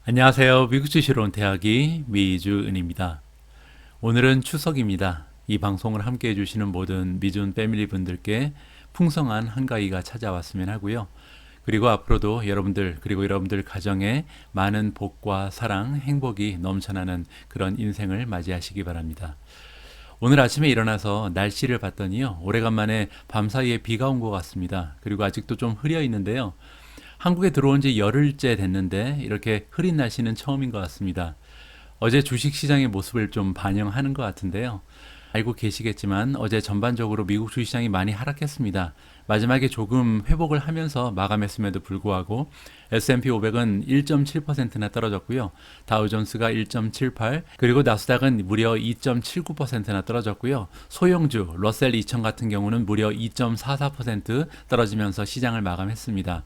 안녕하세요. 미국 주시러 온 대학이 미주은입니다. 오늘은 추석입니다. 이 방송을 함께 해주시는 모든 미주은 패밀리 분들께 풍성한 한가위가 찾아왔으면 하고요. 그리고 앞으로도 여러분들 그리고 여러분들 가정에 많은 복과 사랑, 행복이 넘쳐나는 그런 인생을 맞이하시기 바랍니다. 오늘 아침에 일어나서 날씨를 봤더니요. 오래간만에 밤사이에 비가 온 것 같습니다. 그리고 아직도 좀 흐려 있는데요. 한국에 들어온 지 열흘째 됐는데 이렇게 흐린 날씨는 처음인 것 같습니다. 어제 주식시장의 모습을 좀 반영하는 것 같은데요. 알고 계시겠지만 어제 전반적으로 미국 주식시장이 많이 하락했습니다. 마지막에 조금 회복을 하면서 마감했음에도 불구하고 S&P 500은 1.7%나 떨어졌고요. 다우존스가 1.78, 그리고 나스닥은 무려 2.79%나 떨어졌고요. 소형주 러셀 2000 같은 경우는 무려 2.44% 떨어지면서 시장을 마감했습니다.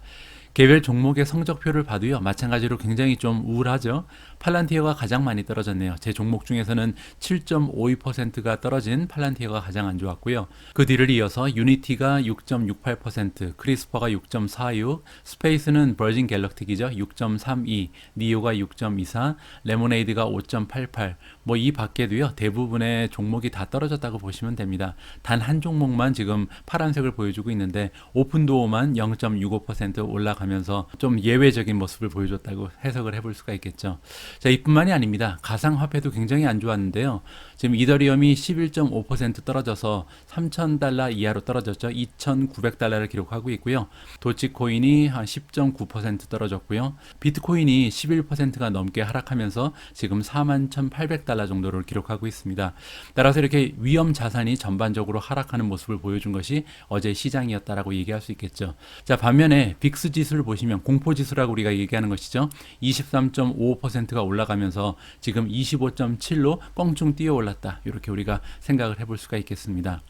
개별 종목의 성적표를 봐도요, 마찬가지로 굉장히 좀 우울하죠. 팔란티어가 가장 많이 떨어졌네요. 제 종목 중에서는 7.52%가 떨어진 팔란티어가 가장 안 좋았고요. 그 뒤를 이어서 유니티가 6.68%, 크리스퍼가 6.46, 스페이스는 버진 갤럭틱이죠. 6.32, 니오가 6.24, 레모네이드가 5.88, 뭐 이 밖에도요, 대부분의 종목이 다 떨어졌다고 보시면 됩니다. 단 한 종목만 지금 파란색을 보여주고 있는데 오픈도어만 0.65% 올라가면서 좀 예외적인 모습을 보여줬다고 해석을 해볼 수가 있겠죠. 자, 이뿐만이 아닙니다. 가상화폐도 굉장히 안 좋았는데요. 지금 이더리움이 11.5% 떨어져서 3,000달러 이하로 떨어졌죠. 2,900달러를 기록하고 있고요. 도치코인이 한 10.9% 떨어졌고요. 비트코인이 11%가 넘게 하락하면서 지금 41,800달러 정도를 기록하고 있습니다. 따라서 이렇게 위험 자산이 전반적으로 하락하는 모습을 보여준 것이 어제 시장이었다라고 얘기할 수 있겠죠. 자, 반면에 빅스 지수를 보시면 공포지수라고 우리가 얘기하는 것이죠. 23.55%가 올라가면서 지금 25.7로 껑충 뛰어 올랐다. 이렇게 우리가 생각을 해볼 수가 있겠습니다.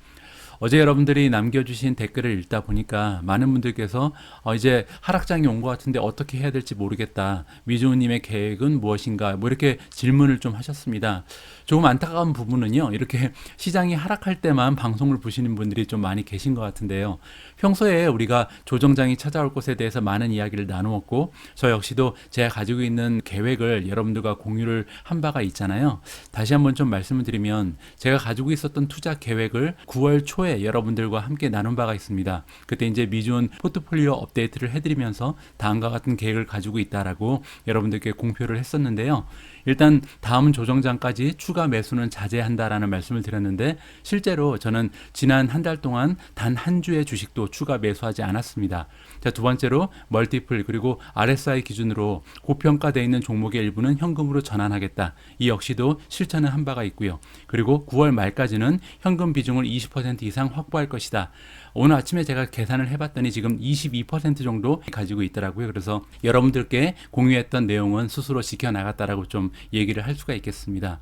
어제 여러분들이 남겨주신 댓글을 읽다 보니까 많은 분들께서 이제 하락장이 온 것 같은데 어떻게 해야 될지 모르겠다. 미주은님의 계획은 무엇인가? 뭐 이렇게 질문을 좀 하셨습니다. 조금 안타까운 부분은요. 이렇게 시장이 하락할 때만 방송을 보시는 분들이 좀 많이 계신 것 같은데요. 평소에 우리가 조정장이 찾아올 것에 대해서 많은 이야기를 나누었고 저 역시도 제가 가지고 있는 계획을 여러분들과 공유를 한 바가 있잖아요. 다시 한번 좀 말씀을 드리면 제가 가지고 있었던 투자 계획을 9월 초에 여러분들과 함께 나눈 바가 있습니다. 그때 이제 미주은 포트폴리오 업데이트를 해드리면서 다음과 같은 계획을 가지고 있다라고 여러분들께 공표를 했었는데요. 일단 다음 조정장까지 추가 매수는 자제한다라는 말씀을 드렸는데 실제로 저는 지난 한 달 동안 단 한 주의 주식도 추가 매수하지 않았습니다. 자, 두 번째로 멀티플 그리고 RSI 기준으로 고평가되어 있는 종목의 일부는 현금으로 전환하겠다. 이 역시도 실천을 한 바가 있고요. 그리고 9월 말까지는 현금 비중을 20% 이상 확보할 것이다. 오늘 아침에 제가 계산을 해봤더니 지금 22% 정도 가지고 있더라고요. 그래서 여러분들께 공유했던 내용은 스스로 지켜나갔다라고 좀 얘기를 할 수가 있겠습니다.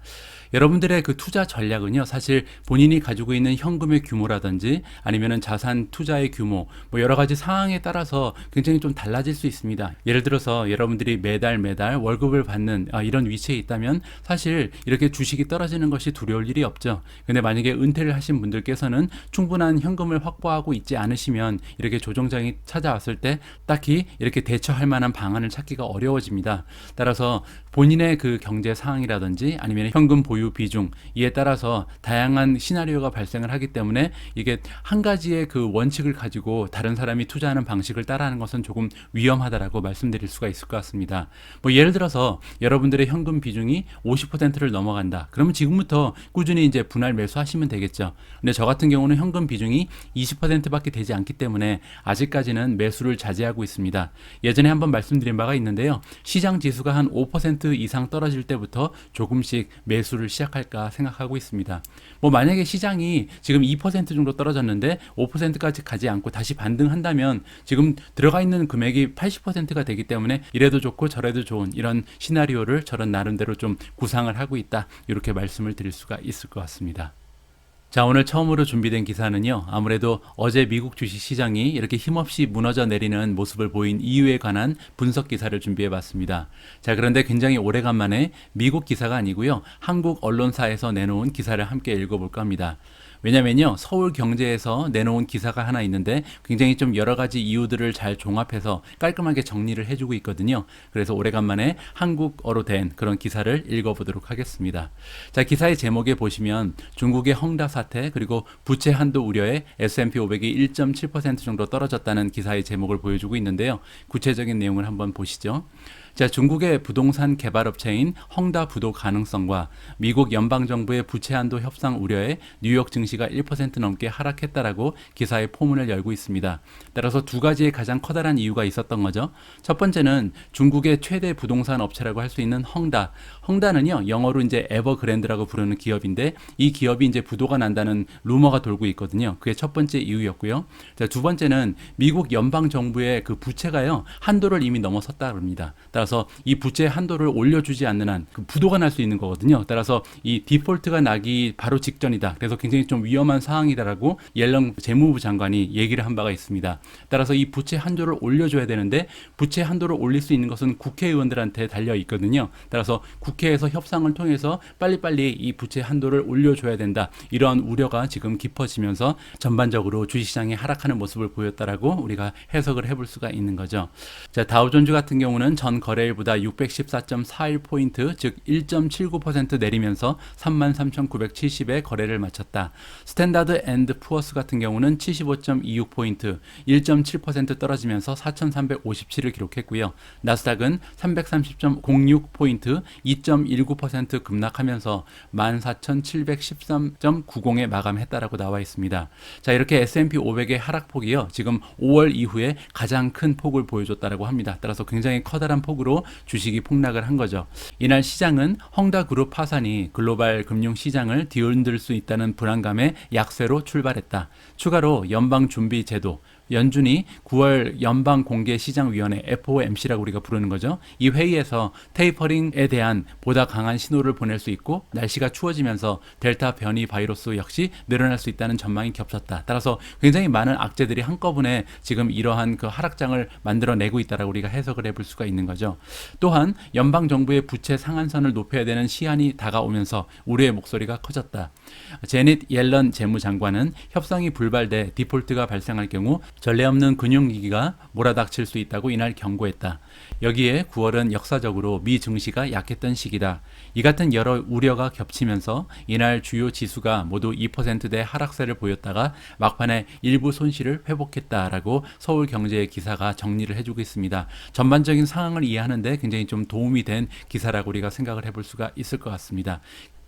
여러분들의 그 투자 전략은요, 사실 본인이 가지고 있는 현금의 규모라든지 아니면은 자산 투자의 규모, 뭐 여러 가지 상황에 따라서 굉장히 좀 달라질 수 있습니다. 예를 들어서 여러분들이 매달 월급을 받는 이런 위치에 있다면 사실 이렇게 주식이 떨어지는 것이 두려울 일이 없죠. 근데 만약에 은퇴를 하신 분들께서는 충분한 현금을 확보하고 있지 않으시면 이렇게 조정장이 찾아왔을 때 딱히 이렇게 대처할 만한 방안을 찾기가 어려워집니다. 따라서 본인의 그 경제 상황이라든지 아니면 현금 보유 비중 이에 따라서 다양한 시나리오가 발생을 하기 때문에 이게 한 가지의 그 원칙을 가지고 다른 사람이 투자하는 방식을 따라하는 것은 조금 위험하다라고 말씀드릴 수가 있을 것 같습니다. 뭐 예를 들어서 여러분들의 현금 비중이 50%를 넘어간다. 그러면 지금부터 꾸준히 이제 분할 매수하시면 되겠죠. 근데 저 같은 경우는 현금 비중이 20%밖에 되지 않기 때문에 아직까지는 매수를 자제하고 있습니다. 예전에 한번 말씀드린 바가 있는데요. 시장 지수가 한 5% 이상 떨어질 때부터 조금씩 매수를 시작할까 생각하고 있습니다. 뭐 만약에 시장이 지금 2% 정도 떨어졌는데 5%까지 가지 않고 다시 반등한다면 지금 들어가 있는 금액이 80%가 되기 때문에 이래도 좋고 저래도 좋은 이런 시나리오를 저런 나름대로 좀 구상을 하고 있다. 이렇게 말씀을 드릴 수가 있을 것 같습니다. 자, 오늘 처음으로 준비된 기사는요. 아무래도 어제 미국 주식시장이 이렇게 힘없이 무너져 내리는 모습을 보인 이유에 관한 분석 기사를 준비해 봤습니다. 자, 그런데 굉장히 오래간만에 미국 기사가 아니고요. 한국 언론사에서 내놓은 기사를 함께 읽어볼까 합니다. 왜냐면요, 서울경제에서 내놓은 기사가 하나 있는데 굉장히 좀 여러 가지 이유들을 잘 종합해서 깔끔하게 정리를 해주고 있거든요. 그래서 오래간만에 한국어로 된 그런 기사를 읽어보도록 하겠습니다. 자, 기사의 제목에 보시면 중국의 헝다 사태 그리고 부채 한도 우려에 S&P 500이 1.7% 정도 떨어졌다는 기사의 제목을 보여주고 있는데요. 구체적인 내용을 한번 보시죠. 자, 중국의 부동산 개발업체인 헝다 부도 가능성과 미국 연방정부의 부채 한도 협상 우려에 뉴욕 증시가 1% 넘게 하락했다라고 기사의 포문을 열고 있습니다. 따라서 두 가지의 가장 커다란 이유가 있었던 거죠. 첫 번째는 중국의 최대 부동산 업체라고 할 수 있는 헝다. 헝다는요, 영어로 이제 에버그랜드라고 부르는 기업인데 이 기업이 이제 부도가 난다는 루머가 돌고 있거든요. 그게 첫 번째 이유였고요. 자, 두 번째는 미국 연방정부의 그 부채가요, 한도를 이미 넘어섰다 그럽니다. 따라서 이 부채 한도를 올려주지 않는 한 그 부도가 날 수 있는 거거든요. 따라서 이 디폴트가 나기 바로 직전이다. 그래서 굉장히 좀 위험한 상황이다라고 옐런 재무부 장관이 얘기를 한 바가 있습니다. 따라서 이 부채 한도를 올려줘야 되는데 부채 한도를 올릴 수 있는 것은 국회의원들한테 달려 있거든요. 따라서 국회에서 협상을 통해서 빨리빨리 이 부채 한도를 올려줘야 된다. 이러한 우려가 지금 깊어지면서 전반적으로 주식시장이 하락하는 모습을 보였다라고 우리가 해석을 해볼 수가 있는 거죠. 자, 다우존즈 같은 경우는 전 거래일보다 614.41포인트 즉 1.79% 내리면서 33,970에 거래를 마쳤다. 스탠다드 앤드 푸어스 같은 경우는 75.26포인트 1.7% 떨어지면서 4,357을 기록했고요. 나스닥은 330.06포인트 2.19% 급락하면서 14,713.90에 마감했다라고 나와 있습니다. 자, 이렇게 S&P 500의 하락폭이요, 지금 5월 이후에 가장 큰 폭을 보여줬다라고 합니다. 따라서 굉장히 커다란 폭으로 주식이 폭락을 한 거죠. 이날 시장은 헝다 그룹 파산이 글로벌 금융 시장을 뒤흔들 수 있다는 불안감에 약세로 출발했다. 추가로 연방준비제도 연준이 9월 연방공개시장위원회 FOMC라고 우리가 부르는 거죠. 이 회의에서 테이퍼링에 대한 보다 강한 신호를 보낼 수 있고 날씨가 추워지면서 델타 변이 바이러스 역시 늘어날 수 있다는 전망이 겹쳤다. 따라서 굉장히 많은 악재들이 한꺼번에 지금 이러한 그 하락장을 만들어내고 있다라고 우리가 해석을 해볼 수가 있는 거죠. 또한 연방정부의 부채 상한선을 높여야 되는 시한이 다가오면서 우려의 목소리가 커졌다. 제닛 옐런 재무장관은 협상이 불발돼 디폴트가 발생할 경우 전례 없는 금융위기가 몰아닥칠 수 있다고 이날 경고했다. 여기에 9월은 역사적으로 미 증시가 약했던 시기다. 이 같은 여러 우려가 겹치면서 이날 주요 지수가 모두 2%대 하락세를 보였다가 막판에 일부 손실을 회복했다라고 서울경제의 기사가 정리를 해주고 있습니다. 전반적인 상황을 이해하는 데 굉장히 좀 도움이 된 기사라고 우리가 생각을 해볼 수가 있을 것 같습니다.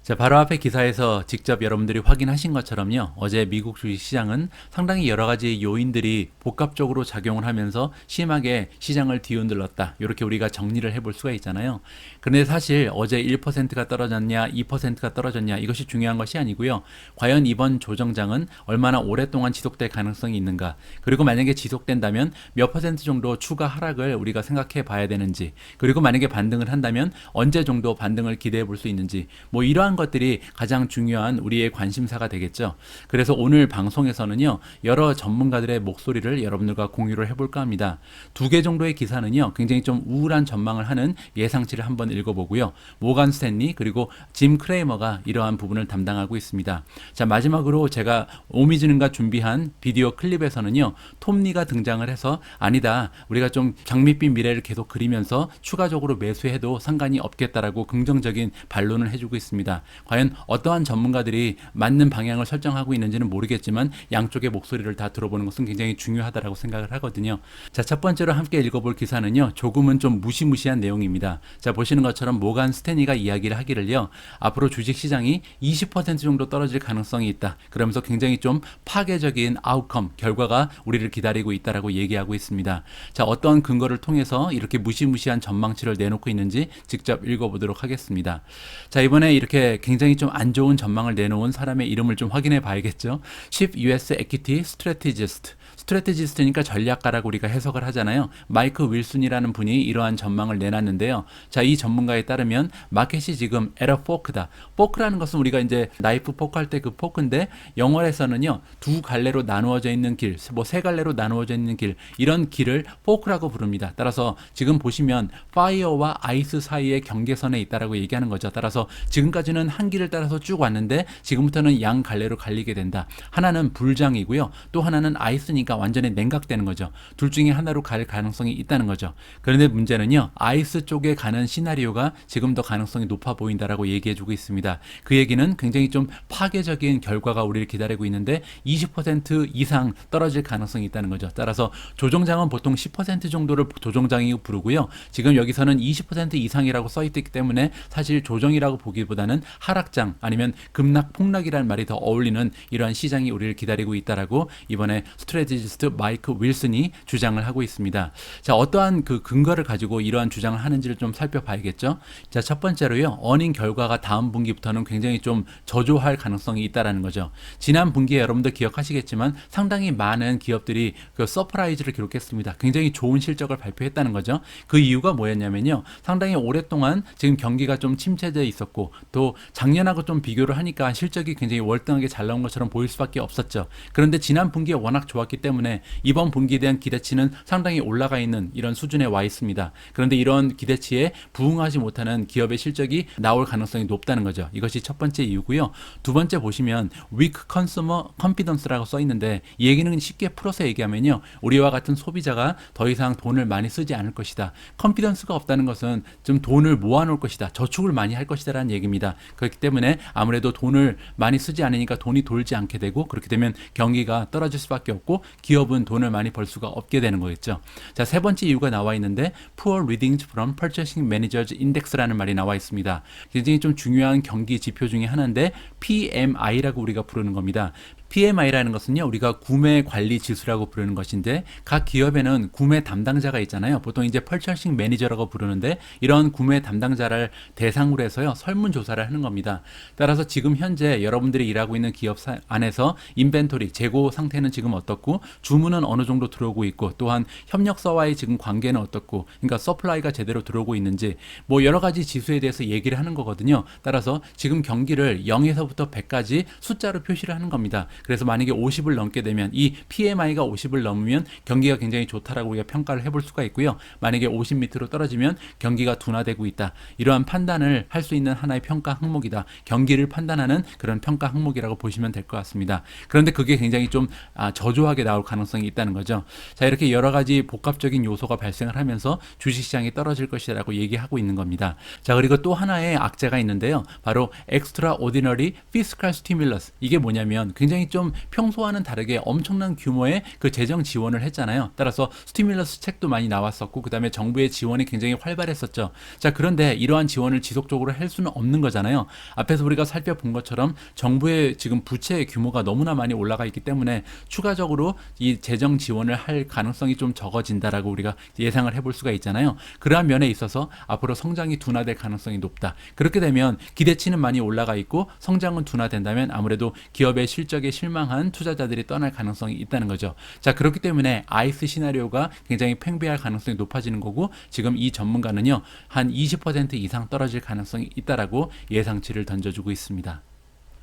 자, 바로 앞에 기사에서 직접 여러분들이 확인하신 것처럼요, 어제 미국 주식시장은 상당히 여러 가지 요인들이 복합적으로 작용을 하면서 심하게 시장을 뒤흔들렀다. 이렇게 우리가 정리를 해볼 수가 있잖아요. 그런데 사실 어제 1%가 떨어졌냐 2%가 떨어졌냐 이것이 중요한 것이 아니고요. 과연 이번 조정장은 얼마나 오랫동안 지속될 가능성이 있는가, 그리고 만약에 지속된다면 몇 퍼센트 정도 추가 하락을 우리가 생각해 봐야 되는지, 그리고 만약에 반등을 한다면 언제 정도 반등을 기대해 볼 수 있는지, 뭐 이러한 것들이 가장 중요한 우리의 관심사가 되겠죠. 그래서 오늘 방송에서는요, 여러 전문가들의 목소리를 여러분들과 공유를 해볼까 합니다. 2개 정도의 기사는요, 굉장히 좀 우울한 전망을 하는 예상치를 한번 읽어보고요. 모건 스탠리 그리고 짐 크레이머가 이러한 부분을 담당하고 있습니다. 자, 마지막으로 제가 오미즈는가 준비한 비디오 클립에서는요, 톰리가 등장을 해서 아니다, 우리가 좀 장밋빛 미래를 계속 그리면서 추가적으로 매수해도 상관이 없겠다라고 긍정적인 반론을 해주고 있습니다. 과연 어떠한 전문가들이 맞는 방향을 설정하고 있는지는 모르겠지만 양쪽의 목소리를 다 들어보는 것은 굉장히 중요하다고 생각을 하거든요. 자, 첫 번째로 함께 읽어볼 기사는요, 조금은 좀 무시무시한 내용입니다. 자, 보시는 것처럼 모건 스탠리가 이야기를 하기를요, 앞으로 주식시장이 20% 정도 떨어질 가능성이 있다. 그러면서 굉장히 좀 파괴적인 아웃컴, 결과가 우리를 기다리고 있다라고 얘기하고 있습니다. 자, 어떠한 근거를 통해서 이렇게 무시무시한 전망치를 내놓고 있는지 직접 읽어보도록 하겠습니다. 자, 이번에 이렇게 굉장히 좀 안 좋은 전망을 내놓은 사람의 이름을 좀 확인해 봐야겠죠. Chief US Equity Strategist. 스트래티지스트니까 전략가라고 우리가 해석을 하잖아요. 마이크 윌슨이라는 분이 이러한 전망을 내놨는데요. 자, 이 전문가에 따르면 마켓이 지금 at a fork다. 포크라는 것은 우리가 이제 나이프 포크 할 때 그 포크인데 영어에서는요, 두 갈래로 나누어져 있는 길, 뭐 세 갈래로 나누어져 있는 길, 이런 길을 포크라고 부릅니다. 따라서 지금 보시면 파이어와 아이스 사이의 경계선에 있다라고 얘기하는 거죠. 따라서 지금까지는 지금까지는 한 길을 따라서 쭉 왔는데 지금부터는 양 갈래로 갈리게 된다. 하나는 불장이고요. 또 하나는 아이스니까 완전히 냉각되는 거죠. 둘 중에 하나로 갈 가능성이 있다는 거죠. 그런데 문제는요. 아이스 쪽에 가는 시나리오가 지금 더 가능성이 높아 보인다라고 얘기해주고 있습니다. 그 얘기는 굉장히 좀 파괴적인 결과가 우리를 기다리고 있는데 20% 이상 떨어질 가능성이 있다는 거죠. 따라서 조정장은 보통 10% 정도를 조정장이고 부르고요. 지금 여기서는 20% 이상이라고 써있기 때문에 사실 조정이라고 보기보다는 하락장 아니면 급락 폭락이라는 말이 더 어울리는 이러한 시장이 우리를 기다리고 있다라고 이번에 스트래티지스트 마이크 윌슨이 주장을 하고 있습니다. 자, 어떠한 그 근거를 가지고 이러한 주장을 하는지를 좀 살펴봐야겠죠. 자, 첫 번째로요. 어닝 결과가 다음 분기부터는 굉장히 좀 저조할 가능성이 있다라는 거죠. 지난 분기에 여러분들 기억하시겠지만 상당히 많은 기업들이 그 서프라이즈를 기록했습니다. 굉장히 좋은 실적을 발표했다는 거죠. 그 이유가 뭐였냐면요. 상당히 오랫동안 지금 경기가 좀 침체돼 있었고 또 작년하고 좀 비교를 하니까 실적이 굉장히 월등하게 잘 나온 것처럼 보일 수밖에 없었죠. 그런데 지난 분기에 워낙 좋았기 때문에 이번 분기에 대한 기대치는 상당히 올라가 있는 이런 수준에 와 있습니다. 그런데 이런 기대치에 부응하지 못하는 기업의 실적이 나올 가능성이 높다는 거죠. 이것이 첫 번째 이유고요. 두 번째 보시면 weak consumer confidence라고 써 있는데 이 얘기는 쉽게 풀어서 얘기하면요. 우리와 같은 소비자가 더 이상 돈을 많이 쓰지 않을 것이다. 컨피던스가 없다는 것은 좀 돈을 모아놓을 것이다. 저축을 많이 할 것이다 라는 얘기입니다. 그렇기 때문에 아무래도 돈을 많이 쓰지 않으니까 돈이 돌지 않게 되고 그렇게 되면 경기가 떨어질 수밖에 없고 기업은 돈을 많이 벌 수가 없게 되는 거겠죠. 자, 세 번째 이유가 나와 있는데 Poor Readings from Purchasing Managers Index라는 말이 나와 있습니다. 굉장히 좀 중요한 경기 지표 중에 하나인데 PMI라고 우리가 부르는 겁니다. PMI라는 것은요, 우리가 구매 관리 지수라고 부르는 것인데, 각 기업에는 구매 담당자가 있잖아요. 보통 이제 퍼처싱 매니저라고 부르는데, 이런 구매 담당자를 대상으로 해서요, 설문조사를 하는 겁니다. 따라서 지금 현재 여러분들이 일하고 있는 기업 안에서 인벤토리, 재고 상태는 지금 어떻고, 주문은 어느 정도 들어오고 있고, 또한 협력사와의 지금 관계는 어떻고, 그러니까 서플라이가 제대로 들어오고 있는지, 뭐 여러 가지 지수에 대해서 얘기를 하는 거거든요. 따라서 지금 경기를 0에서부터 100까지 숫자로 표시를 하는 겁니다. 그래서 만약에 50을 넘게 되면 이 PMI가 50을 넘으면 경기가 굉장히 좋다라고 우리가 평가를 해볼 수가 있고요. 만약에 50 밑으로 떨어지면 경기가 둔화되고 있다. 이러한 판단을 할 수 있는 하나의 평가 항목이다. 경기를 판단하는 그런 평가 항목이라고 보시면 될 것 같습니다. 그런데 그게 굉장히 좀 저조하게 나올 가능성이 있다는 거죠. 자, 이렇게 여러 가지 복합적인 요소가 발생을 하면서 주식시장이 떨어질 것이라고 얘기하고 있는 겁니다. 자, 그리고 또 하나의 악재가 있는데요. 바로 Extraordinary Fiscal Stimulus. 이게 뭐냐면 굉장히 좀 평소와는 다르게 엄청난 규모의 그 재정 지원을 했잖아요. 따라서 스티뮬러스 책도 많이 나왔었고 그 다음에 정부의 지원이 굉장히 활발했었죠. 자, 그런데 이러한 지원을 지속적으로 할 수는 없는 거잖아요. 앞에서 우리가 살펴본 것처럼 정부의 지금 부채의 규모가 너무나 많이 올라가 있기 때문에 추가적으로 이 재정 지원을 할 가능성이 좀 적어진다라고 우리가 예상을 해볼 수가 있잖아요. 그러한 면에 있어서 앞으로 성장이 둔화될 가능성이 높다. 그렇게 되면 기대치는 많이 올라가 있고 성장은 둔화된다면 아무래도 기업의 실적에 실망한 투자자들이 떠날 가능성이 있다는 거죠. 자, 그렇기 때문에 아이스 시나리오가 굉장히 팽배할 가능성이 높아지는 거고 지금 이 전문가는요, 한 20% 이상 떨어질 가능성이 있다라고 예상치를 던져주고 있습니다.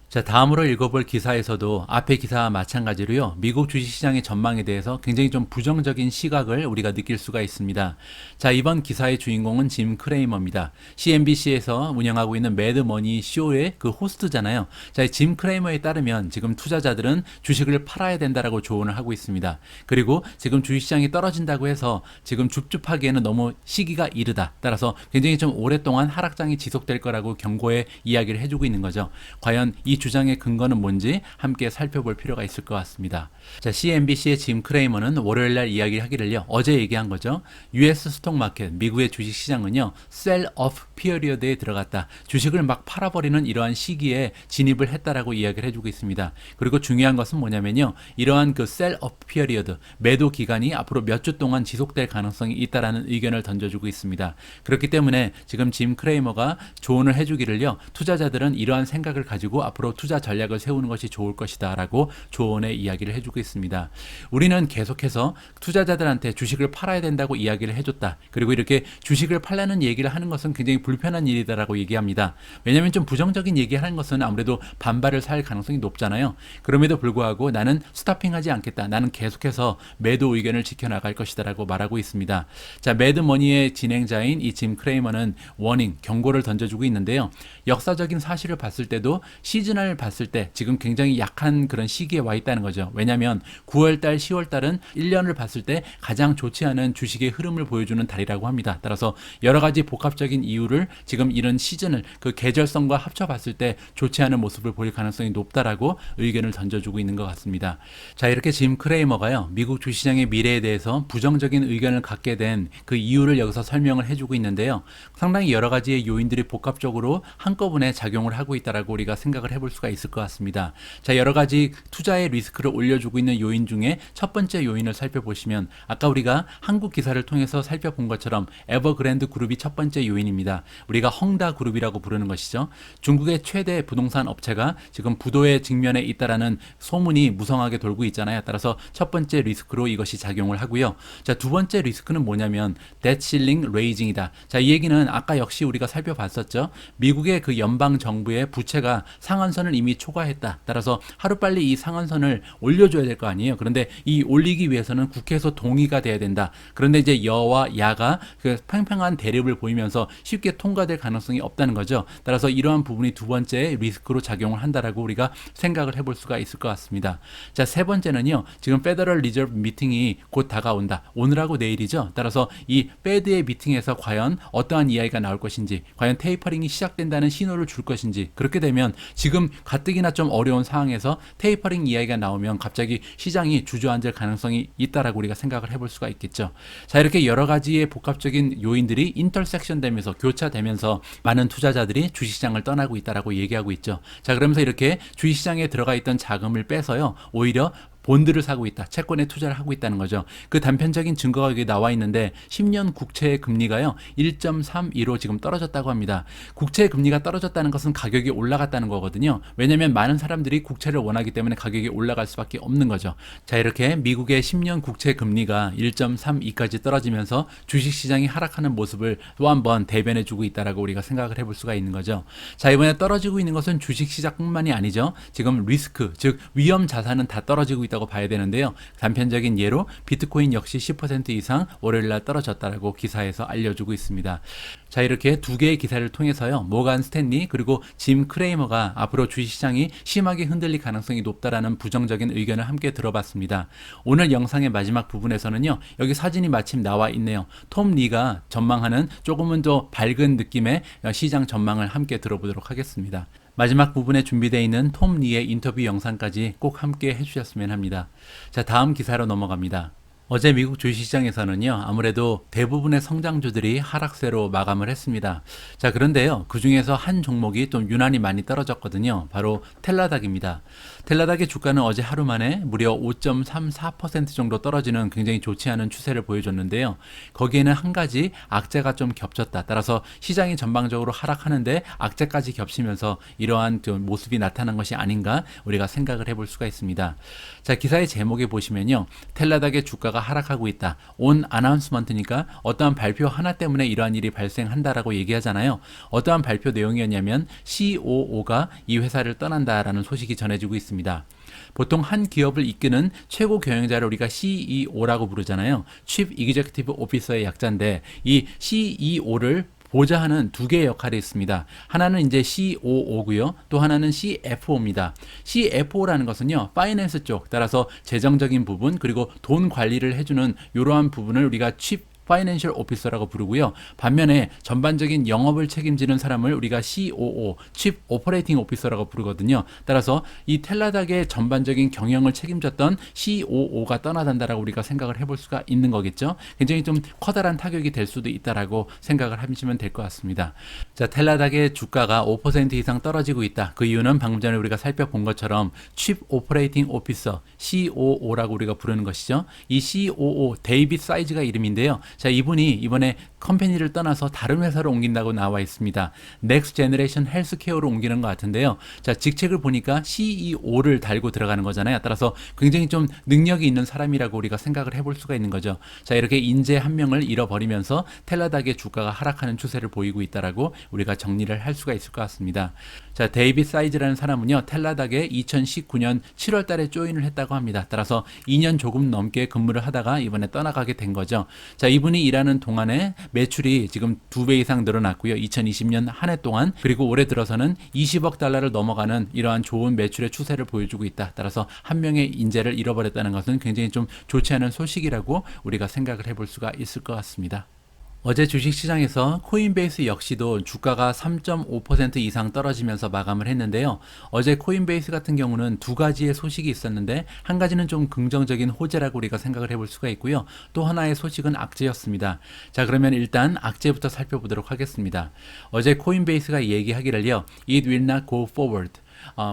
자, 다음으로 읽어볼 기사에서도 앞의 기사와 마찬가지로요, 미국 주식시장의 전망에 대해서 굉장히 좀 부정적인 시각을 우리가 느낄 수가 있습니다. 자, 이번 기사의 주인공은 짐 크레이머입니다. CNBC에서 운영하고 있는 매드머니 쇼의 그 호스트잖아요. 자, 짐 크레이머에 따르면 지금 투자자들은 주식을 팔아야 된다라고 조언을 하고 있습니다. 그리고 지금 주식시장이 떨어진다고 해서 지금 줍줍하기에는 너무 시기가 이르다. 따라서 굉장히 좀 오랫동안 하락장이 지속될 거라고 경고의 이야기를 해주고 있는 거죠. 과연 이 주장의 근거는 뭔지 함께 살펴볼 필요가 있을 것 같습니다. 자, CNBC의 짐 크레이머는 월요일 날 이야기를 하기를요, 어제 얘기한 거죠. US 스톡 마켓, 미국의 주식 시장은요, 셀 오프 피어리어드에 들어갔다. 주식을 막 팔아버리는 이러한 시기에 진입을 했다라고 이야기를 해주고 있습니다. 그리고 중요한 것은 뭐냐면요, 이러한 그 셀 오프 피어리어드, 매도 기간이 앞으로 몇 주 동안 지속될 가능성이 있다라는 의견을 던져주고 있습니다. 그렇기 때문에 지금 짐 크레이머가 조언을 해주기를요, 투자자들은 이러한 생각을 가지고 앞으로 투자 전략을 세우는 것이 좋을 것이다 라고 조언의 이야기를 해주고 있습니다. 우리는 계속해서 투자자들한테 주식을 팔아야 된다고 이야기를 해줬다. 그리고 이렇게 주식을 팔라는 얘기를 하는 것은 굉장히 불편한 일이다라고 얘기합니다. 왜냐하면 좀 부정적인 얘기하는 것은 아무래도 반발을 살 가능성이 높잖아요. 그럼에도 불구하고 나는 스토핑하지 않겠다. 나는 계속해서 매도 의견을 지켜나갈 것이다라고 말하고 있습니다. 자, 매드머니의 진행자인 이 짐 크레이머는 워닝, 경고를 던져주고 있는데요. 역사적인 사실을 봤을 때도 시즌을 봤을 때 지금 굉장히 약한 그런 시기에 와 있다는 거죠. 왜냐하면 9월달, 10월달은 1년을 봤을 때 가장 좋지 않은 주식의 흐름을 보여주는 달이라고 합니다. 따라서 여러 가지 복합적인 이유를 지금 이런 시즌을 그 계절성과 합쳐봤을 때 좋지 않은 모습을 보일 가능성이 높다라고 의견을 던져주고 있는 것 같습니다. 자, 이렇게 짐 크레이머가요, 미국 주시장의 미래에 대해서 부정적인 의견을 갖게 된 그 이유를 여기서 설명을 해주고 있는데요. 상당히 여러 가지의 요인들이 복합적으로 한꺼번에 작용을 하고 있다라고 우리가 생각을 해볼 수가 있을 것 같습니다. 자, 여러 가지 투자의 리스크를 올려주고 있는 요인 중에 첫 번째 요인을 살펴보시면 아까 우리가 한국 기사를 통해서 살펴본 것처럼 에버그랜드 그룹이 첫 번째 요인입니다. 우리가 헝다 그룹이라고 부르는 것이죠. 중국의 최대 부동산 업체가 지금 부도의 직면에 있다라는 소문이 무성하게 돌고 있잖아요. 따라서 첫 번째 리스크로 이것이 작용을 하고요. 자, 두 번째 리스크는 뭐냐면 debt ceiling raising이다. 자, 이 얘기는 아까 역시 우리가 살펴봤었죠. 미국의 그 연방 정부의 부채가 상한선을 이미 초과했다. 따라서 하루빨리 이 상한선을 올려줘야 될 거 아니에요. 그런데 이 올리기 위해서는 국회에서 동의가 돼야 된다. 그런데 이제 여와 야가 그 팽팽한 대립을 보이면서 쉽게 통과될 가능성이 없다는 거죠. 따라서 이러한 부분이 두 번째 리스크로 작용을 한다라고 우리가 생각을 해볼 수가 있을 것 같습니다. 자, 세 번째는요. 지금 페더럴 리저브 미팅이 곧 다가온다. 오늘하고 내일이죠. 따라서 이 페드의 미팅에서 과연 어떠한 이야기가 나올 것인지, 과연 테이퍼링이 시작된다는 신호를 줄 것인지, 그렇게 되면 지금 가뜩이나 좀 어려운 상황에서 테이퍼링 이야기가 나오면 갑자기 시장이 주저앉을 가능성이 있다라고 우리가 생각을 해볼 수가 있겠죠. 자, 이렇게 여러 가지의 복합적인 요인들이 인터섹션 되면서 교차되면서 많은 투자자들이 주식시장을 떠나고 있다라고 얘기하고 있죠. 자, 그러면서 이렇게 주식시장에 들어가 있던 자금을 빼서요, 오히려 본드를 사고 있다. 채권에 투자를 하고 있다는 거죠. 그 단편적인 증거가 여기 나와 있는데 10년 국채의 금리가요. 1.32로 지금 떨어졌다고 합니다. 국채의 금리가 떨어졌다는 것은 가격이 올라갔다는 거거든요. 왜냐하면 많은 사람들이 국채를 원하기 때문에 가격이 올라갈 수밖에 없는 거죠. 자, 이렇게 미국의 10년 국채 금리가 1.32까지 떨어지면서 주식시장이 하락하는 모습을 또 한 번 대변해주고 있다라고 우리가 생각을 해볼 수가 있는 거죠. 자, 이번에 떨어지고 있는 것은 주식시장뿐만이 아니죠. 지금 리스크, 즉 위험 자산은 다 떨어지고 있다고 봐야 되는데요. 단편적인 예로 비트코인 역시 10% 이상 월요일날 떨어졌다라고 기사에서 알려주고 있습니다. 자, 이렇게 두 개의 기사를 통해서요, 모간 스탠리 그리고 짐 크레이머가 앞으로 주식시장이 심하게 흔들릴 가능성이 높다라는 부정적인 의견을 함께 들어봤습니다. 오늘 영상의 마지막 부분에서는요, 여기 사진이 마침 나와 있네요. 톰 리가 전망하는 조금은 더 밝은 느낌의 시장 전망을 함께 들어보도록 하겠습니다. 마지막 부분에 준비되어 있는 톰 리의 인터뷰 영상까지 꼭 함께 해주셨으면 합니다. 자, 다음 기사로 넘어갑니다. 어제 미국 주식시장에서는요, 아무래도 대부분의 성장주들이 하락세로 마감을 했습니다. 자, 그런데요, 그 중에서 한 종목이 좀 유난히 많이 떨어졌거든요. 바로 텔라닥입니다. 텔라닥의 주가는 어제 하루 만에 무려 5.34% 정도 떨어지는 굉장히 좋지 않은 추세를 보여줬는데요. 거기에는 한 가지 악재가 좀 겹쳤다. 따라서 시장이 전방적으로 하락하는데 악재까지 겹치면서 이러한 좀 모습이 나타난 것이 아닌가 우리가 생각을 해볼 수가 있습니다. 자, 기사의 제목에 보시면요, 텔라닥의 주가가 하락하고 있다. 온 아나운스먼트니까 어떠한 발표 하나 때문에 이러한 일이 발생한다라고 얘기하잖아요. 어떠한 발표 내용이었냐면 COO가 이 회사를 떠난다라는 소식이 전해지고 있습니다. 보통 한 기업을 이끄는 최고 경영자를 우리가 CEO라고 부르잖아요. Chief Executive Officer의 약자인데 이 CEO를 보좌하는 두 개의 역할이 있습니다. 하나는 이제 COO고요. 또 하나는 CFO입니다. CFO라는 것은요, 파이낸스 쪽, 따라서 재정적인 부분 그리고 돈 관리를 해주는 이러한 부분을 우리가 Chief 파이낸셜 오피서라고 부르고요. 반면에 전반적인 영업을 책임지는 사람을 우리가 COO, Chief Operating Officer라고 부르거든요. 따라서 이 텔라닥의 전반적인 경영을 책임졌던 COO가 떠나간다라고 우리가 생각을 해볼 수가 있는 거겠죠. 굉장히 좀 커다란 타격이 될 수도 있다라고 생각을 하시면 될 것 같습니다. 자, 텔라닥의 주가가 5% 이상 떨어지고 있다. 그 이유는 방금 전에 우리가 살펴본 것처럼 Chief Operating Officer, COO라고 우리가 부르는 것이죠. 이 COO, 데이빗 사이즈가 이름인데요. 자, 이분이 이번에 컴퍼니를 떠나서 다른 회사로 옮긴다고 나와 있습니다. 넥스트 제너레이션 헬스케어로 옮기는 것 같은데요. 자, 직책을 보니까 CEO를 달고 들어가는 거잖아요. 따라서 굉장히 좀 능력이 있는 사람이라고 우리가 생각을 해볼 수가 있는 거죠. 자, 이렇게 인재 한 명을 잃어버리면서 텔라닥의 주가가 하락하는 추세를 보이고 있다라고 우리가 정리를 할 수가 있을 것 같습니다. 자, 데이빗 사이즈라는 사람은요, 텔라닥에 2019년 7월 달에 조인을 했다고 합니다. 따라서 2년 조금 넘게 근무를 하다가 이번에 떠나가게 된 거죠. 자, 이분이 일하는 동안에 매출이 지금 2배 이상 늘어났고요. 2020년 한 해 동안, 그리고 올해 들어서는 20억 달러를 넘어가는 이러한 좋은 매출의 추세를 보여주고 있다. 따라서 한 명의 인재를 잃어버렸다는 것은 굉장히 좀 좋지 않은 소식이라고 우리가 생각을 해볼 수가 있을 것 같습니다. 어제 주식시장에서 코인베이스 역시도 주가가 3.5% 이상 떨어지면서 마감을 했는데요. 어제 코인베이스 같은 경우는 두 가지의 소식이 있었는데, 한 가지는 좀 긍정적인 호재라고 우리가 생각을 해볼 수가 있고요. 또 하나의 소식은 악재였습니다. 자, 그러면 일단 악재부터 살펴보도록 하겠습니다. 어제 코인베이스가 얘기하기를요, It will not go forward.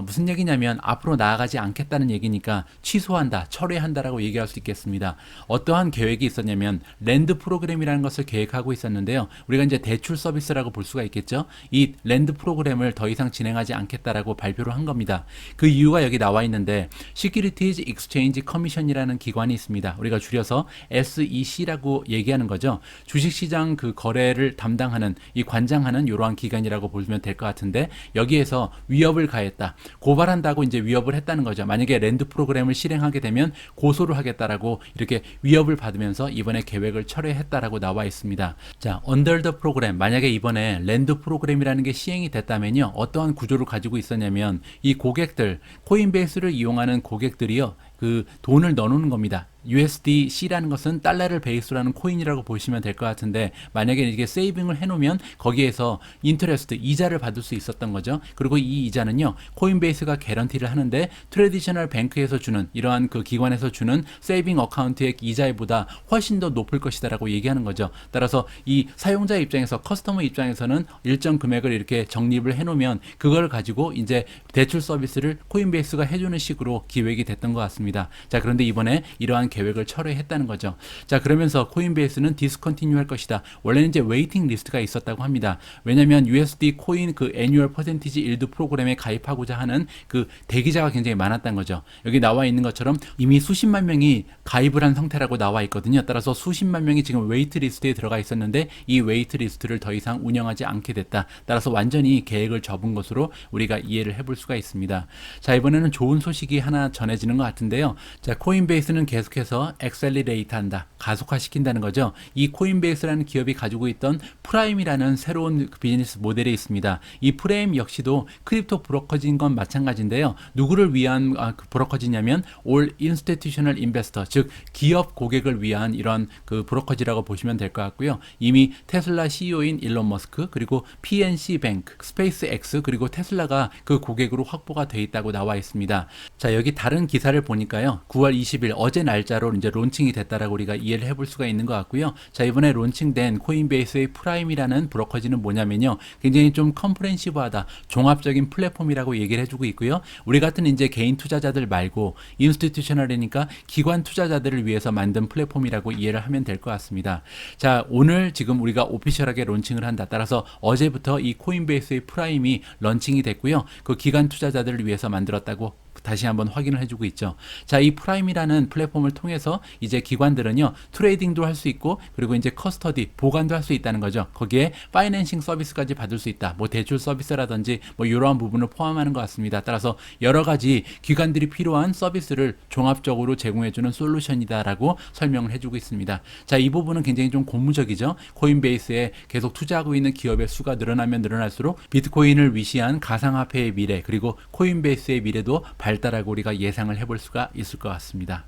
무슨 얘기냐면 앞으로 나아가지 않겠다는 얘기니까 취소한다, 철회한다라고 얘기할 수 있겠습니다. 어떠한 계획이 있었냐면 랜드 프로그램이라는 것을 계획하고 있었는데요. 우리가 이제 대출 서비스라고 볼 수가 있겠죠. 이 랜드 프로그램을 더 이상 진행하지 않겠다라고 발표를 한 겁니다. 그 이유가 여기 나와 있는데, Securities Exchange Commission이라는 기관이 있습니다. 우리가 줄여서 SEC라고 얘기하는 거죠. 주식시장 그 거래를 담당하는, 이 관장하는 이러한 기관이라고 보시면 될 것 같은데, 여기에서 위협을 가했다, 고발한다고 이제 위협을 했다는 거죠. 만약에 랜드 프로그램을 실행하게 되면 고소를 하겠다라고 이렇게 위협을 받으면서 이번에 계획을 철회했다라고 나와 있습니다. 자, under the program, 만약에 이번에 랜드 프로그램이라는 게 시행이 됐다면요, 어떠한 구조를 가지고 있었냐면, 이 고객들, 코인베이스를 이용하는 고객들이요, 그 돈을 넣어놓는 겁니다. USDC라는 것은 달러를 베이스로 하는 코인이라고 보시면 될 것 같은데, 만약에 이게 세이빙을 해놓으면 거기에서 인터레스트, 이자를 받을 수 있었던 거죠. 그리고 이 이자는요, 코인베이스가 개런티를 하는데 트래디셔널 뱅크에서 주는, 이러한 그 기관에서 주는 세이빙 어카운트의 이자보다 훨씬 더 높을 것이다라고 얘기하는 거죠. 따라서 이 사용자 입장에서, 커스터머 입장에서는 일정 금액을 이렇게 적립을 해놓으면 그걸 가지고 이제 대출 서비스를 코인베이스가 해주는 식으로 기획이 됐던 것 같습니다. 자, 그런데 이번에 이러한 계획을 철회했다는 거죠. 자, 그러면서 코인베이스는 디스컨티뉴 할 것이다. 원래는 이제 웨이팅 리스트가 있었다고 합니다. 왜냐면 USD 코인 그 애뉴얼 퍼센티지 일드 프로그램에 가입하고자 하는 그 대기자가 굉장히 많았다는 거죠. 여기 나와 있는 것처럼 이미 수십만 명이 가입을 한 상태라고 나와 있거든요. 따라서 수십만 명이 지금 웨이트 리스트에 들어가 있었는데, 이 웨이트 리스트를 더 이상 운영하지 않게 됐다. 따라서 완전히 계획을 접은 것으로 우리가 이해를 해볼 수가 있습니다. 자, 이번에는 좋은 소식이 하나 전해지는 것 같은데요. 자, 코인베이스는 계속해서 엑셀리레이트 한다, 가속화시킨다는 거죠. 이 코인베이스라는 기업이 가지고 있던 프라임이라는 새로운 비즈니스 모델이 있습니다. 이 프라임 역시도 크립토 브로커지인 건 마찬가지인데요. 누구를 위한 그 브로커지냐면 All Institutional Investor, 즉 기업 고객을 위한 이런 그 브로커지라고 보시면 될 것 같고요. 이미 테슬라 CEO인 일론 머스크, 그리고 PNC 뱅크, 스페이스X, 그리고 테슬라가 그 고객으로 확보가 돼 있다고 나와 있습니다. 자, 여기 다른 기사를 보니까요, 9월 20일 어제 날짜로 이제 론칭이 됐다라고 우리가 이해를 해볼 수가 있는 것 같고요. 자, 이번에 론칭된 코인베이스의 프라임이라는 브로커지는 뭐냐면요, 굉장히 좀 컴프렌시브하다, 종합적인 플랫폼이라고 얘기를 해주고 있고요. 우리 같은 이제 개인 투자자들 말고 인스티튜셔널이니까 기관 투자자들을 위해서 만든 플랫폼이라고 이해를 하면 될 것 같습니다. 자, 오늘 지금 우리가 오피셜하게 론칭을 한다. 따라서 어제부터 이 코인베이스의 프라임이 런칭이 됐고요. 그 기관 투자자들을 위해서 만들었다고 다시 한번 확인을 해주고 있죠. 자, 이 프라임이라는 플랫폼을 통해서 이제 기관들은요, 트레이딩도 할 수 있고, 그리고 이제 커스터디, 보관도 할 수 있다는 거죠. 거기에 파이낸싱 서비스까지 받을 수 있다. 뭐 대출 서비스라든지 뭐 이러한 부분을 포함하는 것 같습니다. 따라서 여러 가지 기관들이 필요한 서비스를 종합적으로 제공해주는 솔루션이다라고 설명을 해주고 있습니다. 자, 이 부분은 굉장히 좀 고무적이죠. 코인베이스에 계속 투자하고 있는 기업의 수가 늘어나면 늘어날수록 비트코인을 위시한 가상화폐의 미래, 그리고 코인베이스의 미래도 발달하고 우리가 예상을 해볼 수가 있을 것 같습니다.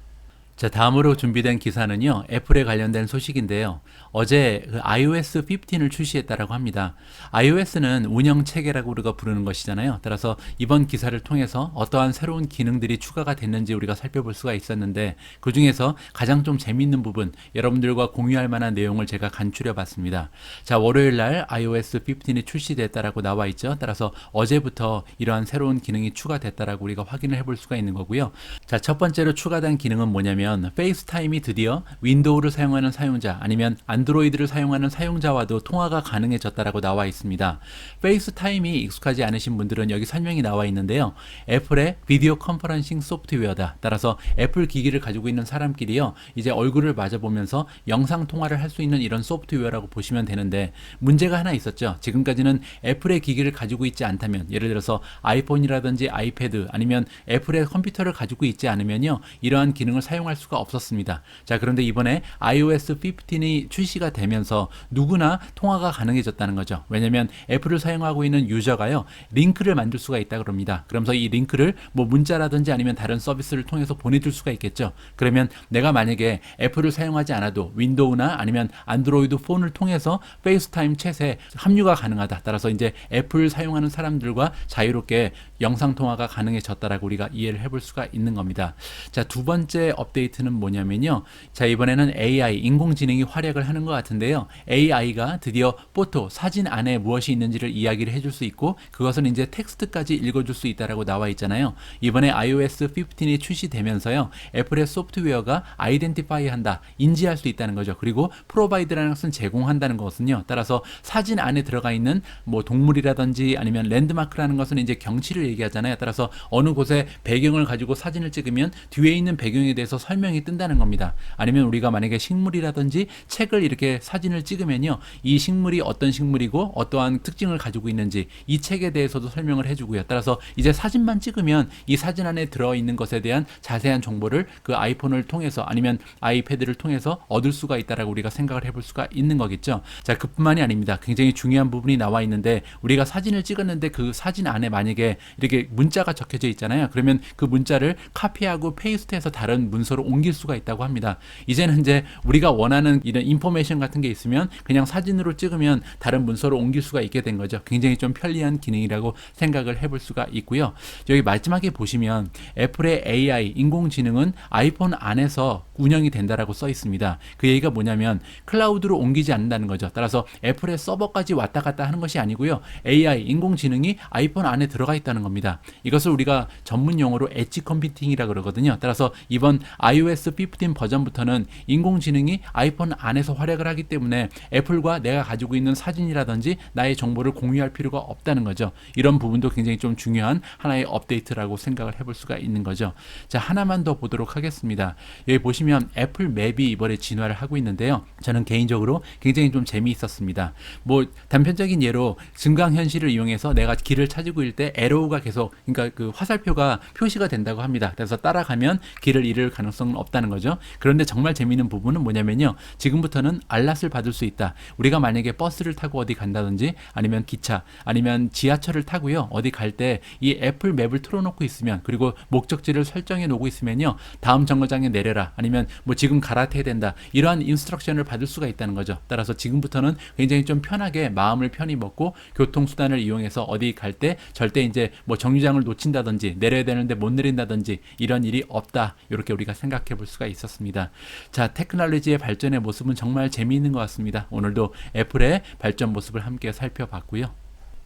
자, 다음으로 준비된 기사는요, 애플에 관련된 소식인데요. 어제 그 iOS 15을 출시했다라고 합니다. iOS는 운영 체계라고 우리가 부르는 것이잖아요. 따라서 이번 기사를 통해서 어떠한 새로운 기능들이 추가가 됐는지 우리가 살펴볼 수가 있었는데, 그 중에서 가장 좀 재미있는 부분, 여러분들과 공유할 만한 내용을 제가 간추려 봤습니다. 자, 월요일 날 iOS 15이 출시됐다라고 나와 있죠. 따라서 어제부터 이러한 새로운 기능이 추가됐다라고 우리가 확인을 해볼 수가 있는 거고요. 자, 첫 번째로 추가된 기능은 뭐냐면 보면 페이스타임이 드디어 윈도우를 사용하는 사용자 아니면 안드로이드를 사용하는 사용자와도 통화가 가능해졌다라고 나와 있습니다. 페이스타임이 익숙하지 않으신 분들은 여기 설명이 나와 있는데요. 애플의 비디오 컨퍼런싱 소프트웨어다. 따라서 애플 기기를 가지고 있는 사람끼리요, 이제 얼굴을 맞아보면서 영상 통화를 할 수 있는 이런 소프트웨어라고 보시면 되는데, 문제가 하나 있었죠. 지금까지는 애플의 기기를 가지고 있지 않다면, 예를 들어서 아이폰이라든지 아이패드 아니면 애플의 컴퓨터를 가지고 있지 않으면요, 이러한 기능을 사용할 수가 없었습니다. 자, 그런데 이번에 iOS 15이 출시가 되면서 누구나 통화가 가능해졌다는 거죠. 왜냐면 애플을 사용하고 있는 유저가요, 링크를 만들 수가 있다 그럽니다. 그러면서 이 링크를 뭐 문자라든지 아니면 다른 서비스를 통해서 보내줄 수가 있겠죠. 그러면 내가 만약에 애플을 사용하지 않아도 윈도우나 아니면 안드로이드 폰을 통해서 페이스타임 챗에 합류가 가능하다. 따라서 이제 애플 사용하는 사람들과 자유롭게 영상 통화가 가능해졌다라고 우리가 이해를 해볼 수가 있는 겁니다. 자, 두 번째 업데이트는 뭐냐면요. 자, 이번에는 AI, 인공지능이 활약을 하는 것 같은데요. AI가 드디어 포토, 사진 안에 무엇이 있는지를 이야기를 해줄 수 있고, 그것은 이제 텍스트까지 읽어줄 수 있다라고 나와 있잖아요. 이번에 iOS 15이 출시되면서요, 애플의 소프트웨어가 아이덴티파이 한다, 인지할 수 있다는 거죠. 그리고 프로바이드라는 것은 제공한다는 것은요, 따라서 사진 안에 들어가 있는 뭐 동물이라든지 아니면 랜드마크라는 것은 이제 경치를 얘기하잖아요. 따라서 어느 곳에 배경을 가지고 사진을 찍으면 뒤에 있는 배경에 대해서 설명이 뜬다는 겁니다. 아니면 우리가 만약에 식물이라든지 책을 이렇게 사진을 찍으면요, 이 식물이 어떤 식물이고 어떠한 특징을 가지고 있는지 이 책에 대해서도 설명을 해주고요. 따라서 이제 사진만 찍으면 이 사진 안에 들어있는 것에 대한 자세한 정보를 그 아이폰을 통해서 아니면 아이패드를 통해서 얻을 수가 있다라고 우리가 생각을 해볼 수가 있는 거겠죠. 자, 그뿐만이 아닙니다. 굉장히 중요한 부분이 나와 있는데, 우리가 사진을 찍었는데 그 사진 안에 만약에 이렇게 문자가 적혀져 있잖아요. 그러면 그 문자를 카피하고 페이스트해서 다른 문서로 옮길 수가 있다고 합니다. 이제는 이제 우리가 원하는 이런 인포메이션 같은 게 있으면 그냥 사진으로 찍으면 다른 문서로 옮길 수가 있게 된 거죠. 굉장히 좀 편리한 기능이라고 생각을 해볼 수가 있고요. 여기 마지막에 보시면 애플의 AI, 인공지능은 아이폰 안에서 운영이 된다라고 써 있습니다. 그 얘기가 뭐냐면 클라우드로 옮기지 않는다는 거죠. 따라서 애플의 서버까지 왔다 갔다 하는 것이 아니고요, AI, 인공지능이 아이폰 안에 들어가 있다는 겁니다. 이것을 우리가 전문 용어로 엣지 컴퓨팅이라고 그러거든요. 따라서 이번 iOS 15 버전부터는 인공지능이 아이폰 안에서 활약을 하기 때문에 애플과 내가 가지고 있는 사진이라든지 나의 정보를 공유할 필요가 없다는 거죠. 이런 부분도 굉장히 좀 중요한 하나의 업데이트라고 생각을 해볼 수가 있는 거죠. 자, 하나만 더 보도록 하겠습니다. 여기 보시면 애플 맵이 이번에 진화를 하고 있는데요. 저는 개인적으로 굉장히 좀 재미있었습니다. 뭐 단편적인 예로 증강현실을 이용해서 내가 길을 찾고 있을 때 에로우가 계속, 그러니까 그 화살표가 표시가 된다고 합니다. 그래서 따라가면 길을 잃을 가능성은 없다는 거죠. 그런데 정말 재미있는 부분은 뭐냐면요, 지금부터는 알람을 받을 수 있다. 우리가 만약에 버스를 타고 어디 간다든지 아니면 기차 아니면 지하철을 타고요, 어디 갈 때 이 애플 맵을 틀어놓고 있으면, 그리고 목적지를 설정해 놓고 있으면요, 다음 정거장에 내려라 아니면 뭐 지금 갈아타야 된다, 이러한 인스트럭션을 받을 수가 있다는 거죠. 따라서 지금부터는 굉장히 좀 편하게 마음을 편히 먹고 교통수단을 이용해서 어디 갈 때 절대 이제 뭐 정류장을 놓친다든지 내려야 되는데 못 내린다든지 이런 일이 없다, 이렇게 우리가 생각해 볼 수가 있었습니다. 자, 테크놀로지의 발전의 모습은 정말 재미있는 것 같습니다. 오늘도 애플의 발전 모습을 함께 살펴봤고요.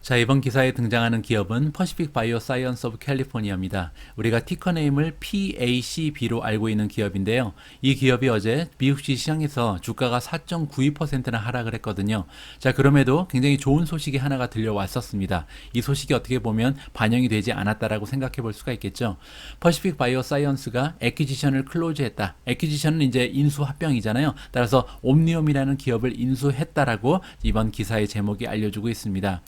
자, 이번 기사에 등장하는 기업은 퍼시픽 바이오 사이언스 오브 캘리포니아입니다. 우리가 티커네임을 PACB로 알고 있는 기업인데요. 이 기업이 어제 미국시 시장에서 주가가 4.92%나 하락을 했거든요. 자, 그럼에도 굉장히 좋은 소식이 하나가 들려왔었습니다. 이 소식이 어떻게 보면 반영이 되지 않았다라고 생각해 볼 수가 있겠죠. 퍼시픽 바이오 사이언스가 애퀴지션을 클로즈했다. 애퀴지션은 이제 인수 합병이잖아요. 따라서 옴니움이라는 기업을 인수했다라고 이번 기사의 제목이 알려주고 있습니다.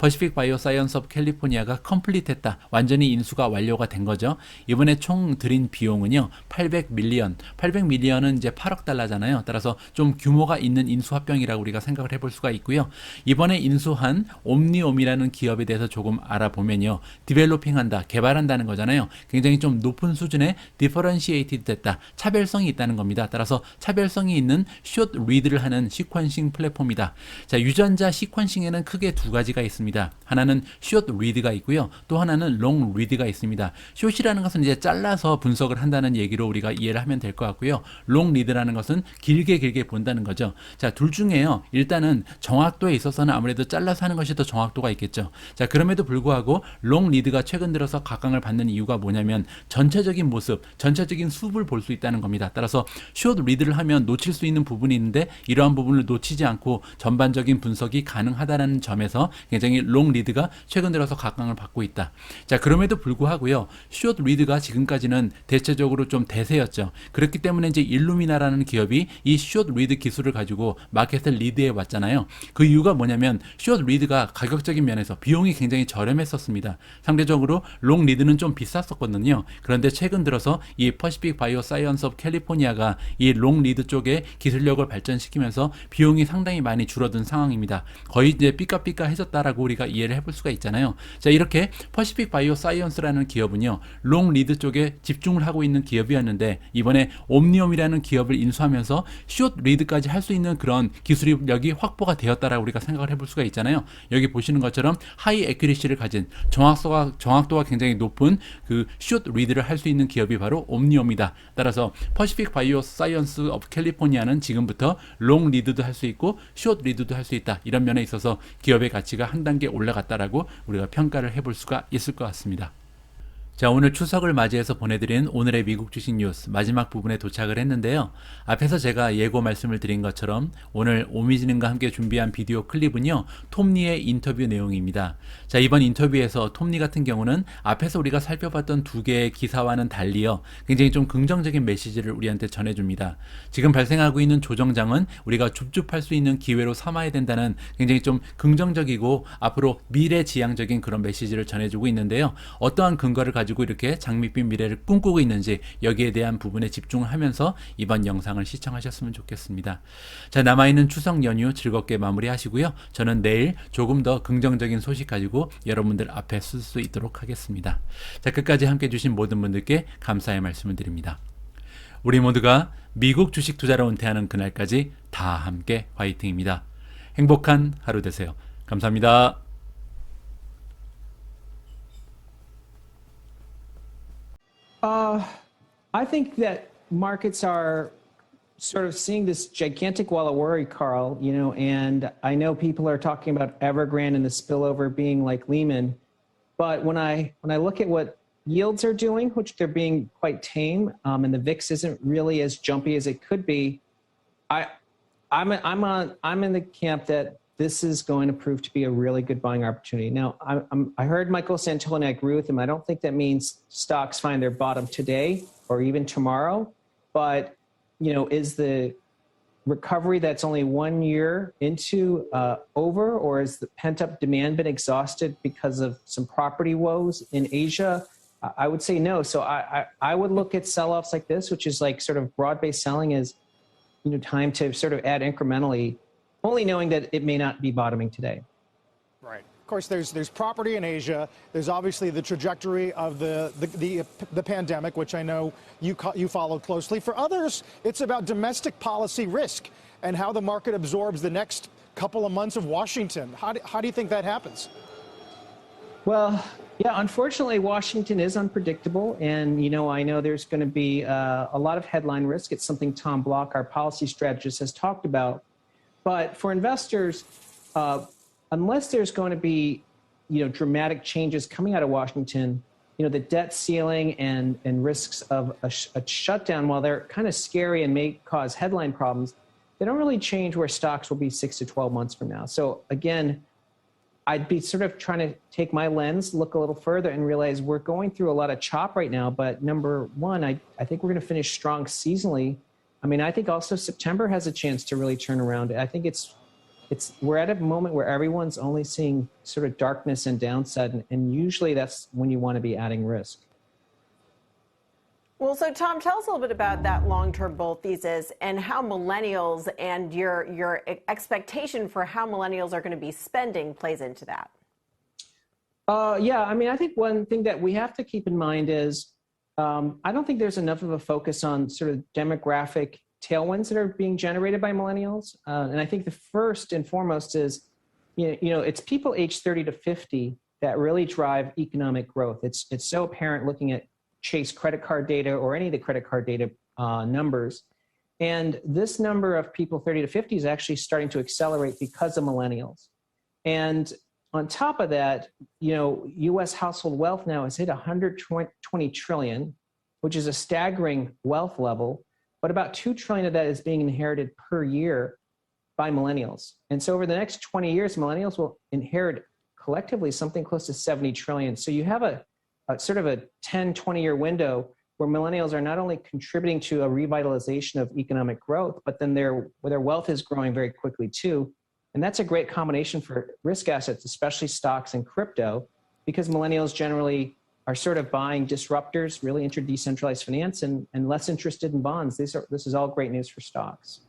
퍼시픽 바이오 사이언스 오브 캘리포니아가 컴플릿했다. 완전히 인수가 완료가 된 거죠. 이번에 총 들인 비용은요, 800밀리언은 이제 8억 달러잖아요. 따라서 좀 규모가 있는 인수합병이라고 우리가 생각을 해볼 수가 있고요. 이번에 인수한 옴니옴이라는 기업에 대해서 조금 알아보면요, 디벨로핑한다, 개발한다는 거잖아요. 굉장히 좀 높은 수준의 디퍼런시에이티드 됐다, 차별성이 있다는 겁니다. 따라서 차별성이 있는 숏 리드를 하는 시퀀싱 플랫폼이다. 자, 유전자 시퀀싱에는 크게 두 가지가 있습니다. 있습니다. 하나는 숏 리드가 있고요. 또 하나는 롱 리드가 있습니다. 숏이라는 것은 이제 잘라서 분석을 한다는 얘기로 우리가 이해를 하면 될 것 같고요. 롱 리드라는 것은 길게 본다는 거죠. 자, 둘 중에요. 일단은 정확도에 있어서는 아무래도 잘라서 하는 것이 더 정확도가 있겠죠. 자, 그럼에도 불구하고 롱 리드가 최근 들어서 각광을 받는 이유가 뭐냐면 전체적인 모습, 전체적인 숲을 볼 수 있다는 겁니다. 따라서 숏 리드를 하면 놓칠 수 있는 부분이 있는데 이러한 부분을 놓치지 않고 전반적인 분석이 가능하다는 점에서 굉장히 롱 리드가 최근 들어서 각광을 받고 있다. 자, 그럼에도 불구하고요. 숏 리드가 지금까지는 대체적으로 좀 대세였죠. 그렇기 때문에 이제 일루미나라는 기업이 이 숏 리드 기술을 가지고 마켓을 리드해 왔잖아요. 그 이유가 뭐냐면 숏 리드가 가격적인 면에서 비용이 굉장히 저렴했었습니다. 상대적으로 롱 리드는 좀 비쌌었거든요. 그런데 최근 들어서 이 퍼시픽 바이오 사이언스 오브 캘리포니아가 이 롱 리드 쪽에 기술력을 발전시키면서 비용이 상당히 많이 줄어든 상황입니다. 거의 이제 삐까삐까해졌다라고 우리가 이해를 해볼 수가 있잖아요. 자, 이렇게 퍼시픽 바이오 사이언스라는 기업은요, 롱 리드 쪽에 집중을 하고 있는 기업이었는데 이번에 옴니엄이라는 기업을 인수하면서 숏 리드까지 할 수 있는 그런 기술력이 확보가 되었다라고 우리가 생각을 해볼 수가 있잖아요. 여기 보시는 것처럼 하이 에큐리시를 가진 정확도가 굉장히 높은 그 숏 리드를 할 수 있는 기업이 바로 옴니엄이다. 따라서 퍼시픽 바이오 사이언스 오브 캘리포니아는 지금부터 롱 리드도 할 수 있고 숏 리드도 할 수 있다. 이런 면에 있어서 기업의 가치가 한 단계 올라갔다라고 우리가 평가를 해볼 수가 있을 것 같습니다. 자, 오늘 추석을 맞이해서 보내드린 오늘의 미국 주식 뉴스 마지막 부분에 도착을 했는데요. 앞에서 제가 예고 말씀을 드린 것처럼 오늘 오미진님과 함께 준비한 비디오 클립은요, 톰리의 인터뷰 내용입니다. 자, 이번 인터뷰에서 톰리 같은 경우는 앞에서 우리가 살펴봤던 두 개의 기사와는 달리요, 굉장히 좀 긍정적인 메시지를 우리한테 전해줍니다. 지금 발생하고 있는 조정장은 우리가 줍줍할 수 있는 기회로 삼아야 된다는 굉장히 좀 긍정적이고 앞으로 미래지향적인 그런 메시지를 전해주고 있는데요. 어떠한 근거를 가지고 이렇게 장밋빛 미래를 꿈꾸고 있는지 여기에 대한 부분에 집중을 하면서 이번 영상을 시청하셨으면 좋겠습니다. 자, 남아있는 추석 연휴 즐겁게 마무리하시고요. 저는 내일 조금 더 긍정적인 소식 가지고 여러분들 앞에 쓸 수 있도록 하겠습니다. 자, 끝까지 함께 해주신 모든 분들께 감사의 말씀을 드립니다. 우리 모두가 미국 주식 투자로 은퇴하는 그날까지 다 함께 화이팅입니다. 행복한 하루 되세요. 감사합니다. I think that markets are sort of seeing this gigantic wall of worry, Carl, and I know people are talking about Evergrande and the spillover being like Lehman, but when I look at what yields are doing, which they're being quite tame, and the VIX isn't really as jumpy as it could be, I'm in the camp that this is going to prove to be a really good buying opportunity. Now, I heard Michael Santoli, and I agree with him. I don't think that means stocks find their bottom today or even tomorrow, but is the recovery that's only 1 year into over, or has the pent-up demand been exhausted because of some property woes in Asia? I would say no. So I would look at sell-offs like this, which is like sort of broad-based selling, as time to sort of add incrementally, only knowing that it may not be bottoming today. Right. Of course, there's property in Asia. There's obviously the trajectory of the pandemic, which I know you followed closely. For others, it's about domestic policy risk and how the market absorbs the next couple of months of Washington. How do you think that happens? Well, yeah, unfortunately, Washington is unpredictable. And, I know there's going to be a lot of headline risk. It's something Tom Block, our policy strategist, has talked about. But for investors, unless there's going to be, dramatic changes coming out of Washington, the debt ceiling and risks of a shutdown, while they're kind of scary and may cause headline problems, they don't really change where stocks will be 6 to 12 months from now. So again, I'd be sort of trying to take my lens, look a little further, and realize we're going through a lot of chop right now. But number one, I think we're going to finish strong seasonally. I mean, I think also September has a chance to really turn around. I think we're at a moment where everyone's only seeing sort of darkness and downside, and usually that's when you want to be adding risk. Well, so Tom, tell us a little bit about that long-term bull thesis and how millennials and your expectation for how millennials are going to be spending plays into that. Yeah, I mean, I think one thing that we have to keep in mind is I don't think there's enough of a focus on sort of demographic tailwinds that are being generated by millennials. And I think the first and foremost is It's people aged 30 to 50 that really drive economic growth. It's so apparent looking at Chase credit card data or any of the credit card data numbers. And this number of people 30 to 50 is actually starting to accelerate because of millennials. And on top of that, U.S. household wealth now has hit 120 trillion, which is a staggering wealth level, but about 2 trillion of that is being inherited per year by millennials. And so over the next 20 years, millennials will inherit collectively something close to 70 trillion. So you have a sort of a 10, 20-year window where millennials are not only contributing to a revitalization of economic growth, but then their wealth is growing very quickly too. And that's a great combination for risk assets, especially stocks and crypto, because millennials generally are sort of buying disruptors, really into decentralized finance, and less interested in bonds. This is all great news for stocks.